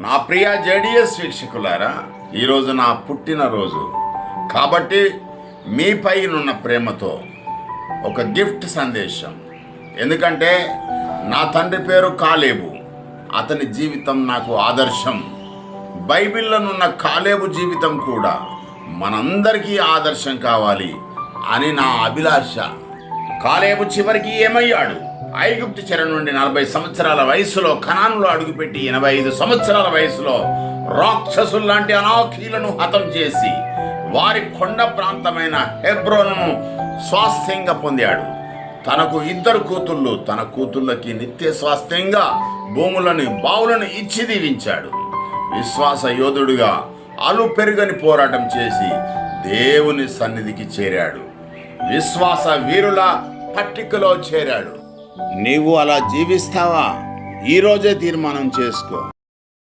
నా ప్రియ జేడిఎస్ వీక్షకులారా, ఈరోజు నా పుట్టినరోజు కాబట్టి మీపైనున్న ప్రేమతో ఒక గిఫ్ట్ సందేశం. ఎందుకంటే నా తండ్రి పేరు కాలేబు, అతని జీవితం నాకు ఆదర్శం. బైబిల్లోనున్న కాలేబు జీవితం కూడా మనందరికీ ఆదర్శం కావాలి అని నా అభిలాష. కాలేబు చివరికి ఏమయ్యాడు? ఐగుప్తు చెర నుండి 40 సంవత్సరాల వయసులో కనానులో అడుగుపెట్టి 85 సంవత్సరాల వయసులో రాక్షసుల్లాంటి అనాకీలను హతం చేసి వారి కొండ ప్రాంతమైన హెబ్రోనును స్వాస్థ్యంగా పొందాడు. తనకు 2 కూతుళ్ళు, తన కూతుళ్ళకి నిత్య స్వాస్థ్యంగా భూములను బావులను ఇచ్చి దీవించాడు. విశ్వాస యోధుడుగా అలు పెరుగని పోరాటం చేసి దేవుని సన్నిధికి చేరాడు. విశ్వాస వీరుల పట్టికలో చేరాడు. నీవు అలా జీవిస్తావా? ఈరోజే తీర్మానం చేసుకో.